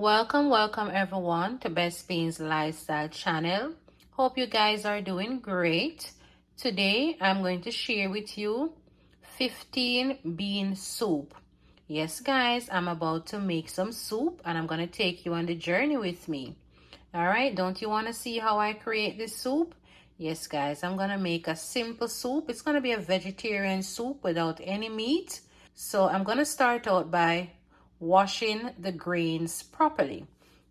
Welcome everyone to Best Beans Lifestyle channel. Hope you guys are doing great. Today I'm going to share with you 15 bean soup. Yes guys, I'm about to make some soup and I'm going to take you on the journey with me. Alright, don't you want to see how I create this soup? Yes guys, I'm going to make a simple soup. It's going to be a vegetarian soup without any meat. So I'm going to start out by washing the grains properly.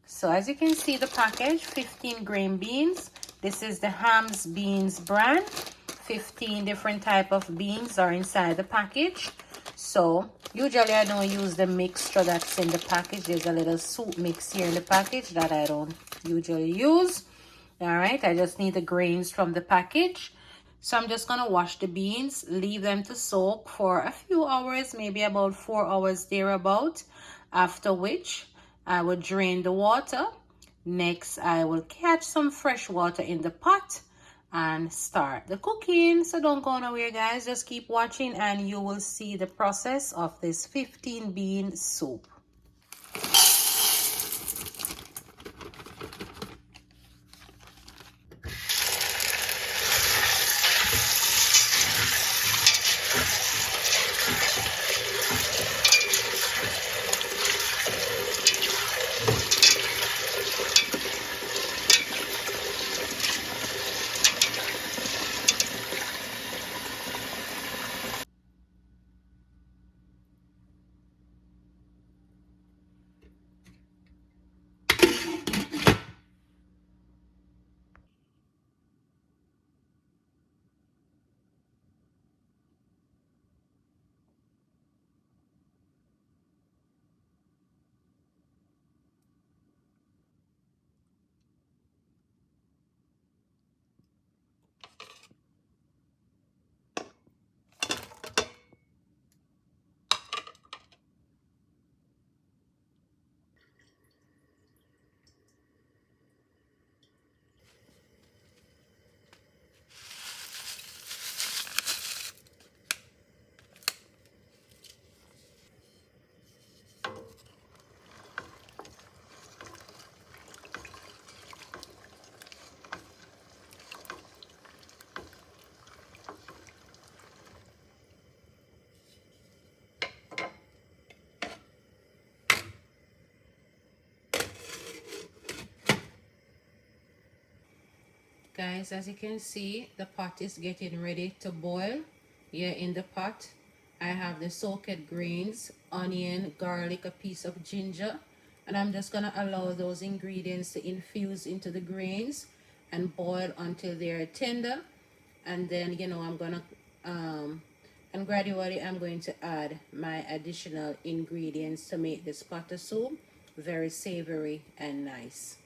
So as you can see the package, 15 grain beans. This is the Ham's Beans brand. 15 different type of beans are inside the package. So usually I don't use the mixture that's in the package. There's a little soup mix here in the package that I don't usually use. All right, I just need the grains from the package. So I'm just gonna wash the beans, leave them to soak for a few hours, maybe about 4 hours thereabout, after which I will drain the water. Next, I will catch some fresh water in the pot and start the cooking. So don't go nowhere guys, just keep watching and you will see the process of this 15 bean soup. Guys, as you can see, the pot is getting ready to boil. Here in the pot, I have the soaked greens, onion, garlic, a piece of ginger, and I'm just gonna allow those ingredients to infuse into the grains and boil until they're tender. And then, I'm gonna and gradually I'm going to add my additional ingredients to make this pot of soup very savory and nice.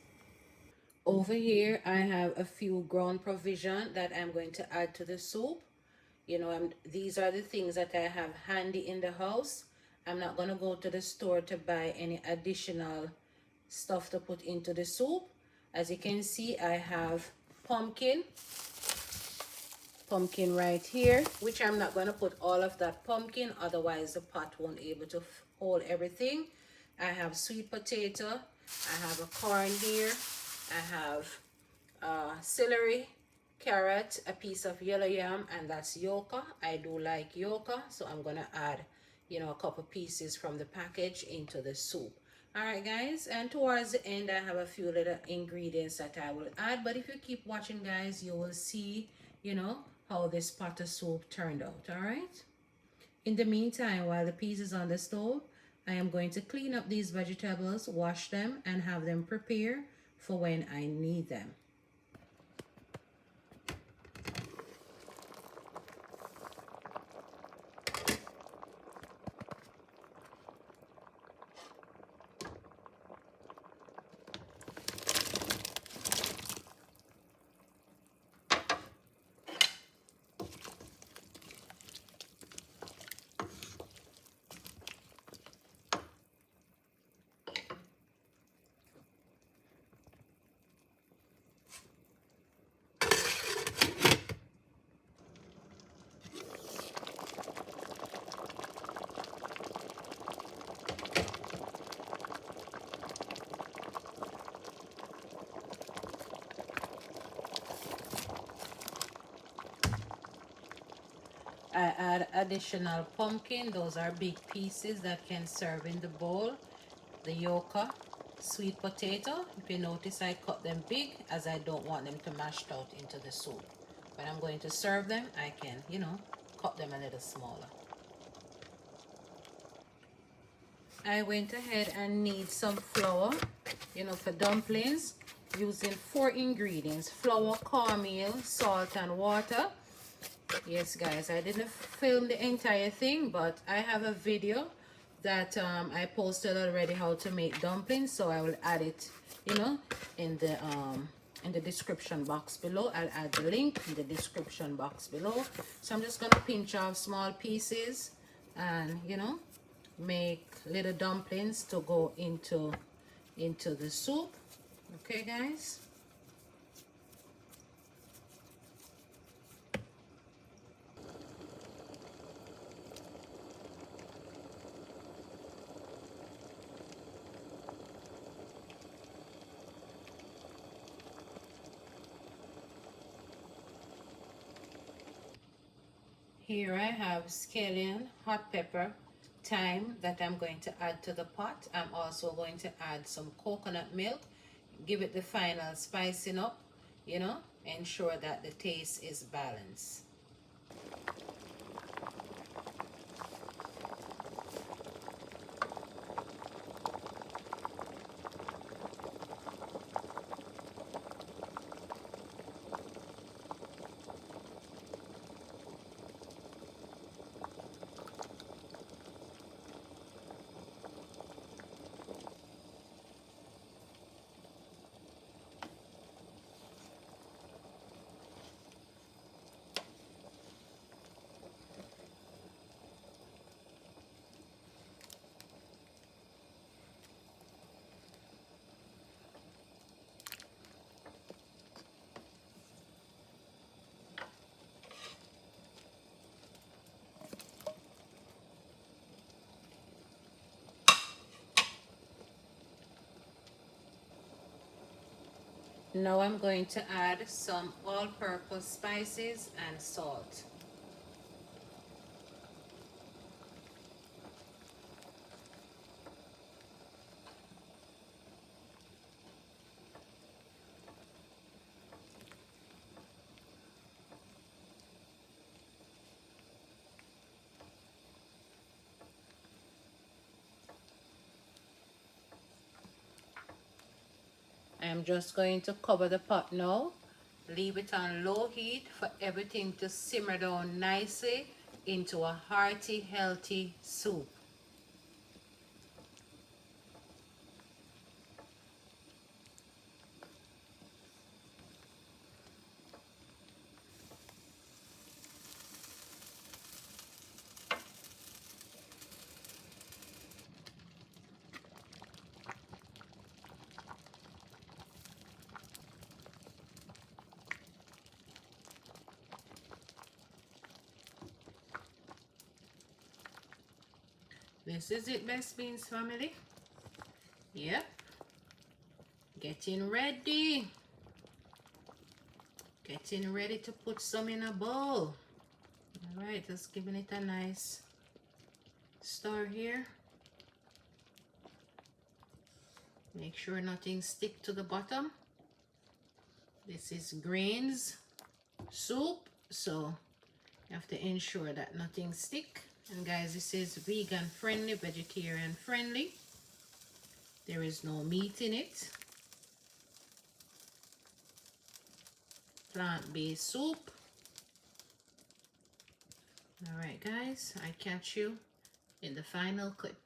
Over here, I have a few ground provision that I'm going to add to the soup. These are the things that I have handy in the house. I'm not going to go to the store to buy any additional stuff to put into the soup. As you can see, I have pumpkin right here, which I'm not going to put all of that pumpkin, otherwise the pot won't be able to hold everything. I have sweet potato, I have a corn here, I have celery, carrot, a piece of yellow yam, and that's yuca. I do like yuca, so I'm gonna add a couple pieces from the package into the soup. All right guys, and towards the end I have a few little ingredients that I will add, but if you keep watching guys, you will see how this pot of soup turned out. All right, in the meantime, while the peas is on the stove, I am going to clean up these vegetables, wash them, and have them prepared for when I need them. I add additional pumpkin. Those are big pieces that can serve in the bowl. The yuca, sweet potato. If you notice, I cut them big as I don't want them to mash out into the soup. When I'm going to serve them, I can, you know, cut them a little smaller. I went ahead and knead some flour, you know, for dumplings, using 4 ingredients: flour, cornmeal, salt, and water. Yes, guys, I didn't film the entire thing, but I have a video that I posted already how to make dumplings, so I will add it, you know, in the description box below. I'll add the link in the description box below. So I'm just gonna pinch off small pieces and, you know, make little dumplings to go into the soup. Okay, guys. Here I have scallion, hot pepper, thyme that I'm going to add to the pot. I'm also going to add some coconut milk, give it the final spicing up, you know, ensure that the taste is balanced. Now I'm going to add some all-purpose spices and salt. I'm just going to cover the pot now. Leave it on low heat for everything to simmer down nicely into a hearty, healthy soup. This is it, Best Beans family. Yep. Getting ready. Getting ready to put some in a bowl. Alright, just giving it a nice stir here. Make sure nothing stick to the bottom. This is greens soup, so you have to ensure that nothing stick. And guys, this is vegan friendly, vegetarian friendly. There is no meat in it. Plant-based soup. All right, guys, I catch you in the final clip.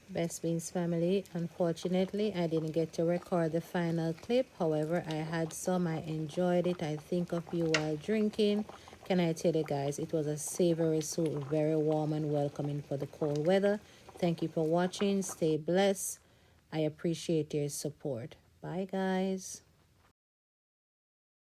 Best Beans family, unfortunately I didn't get to record the final clip. However, I had some. I enjoyed it. I think of you while drinking. Can I tell you guys, it was a savory soup, very warm and welcoming for the cold weather. Thank you for watching. Stay blessed. I appreciate your support. Bye, guys.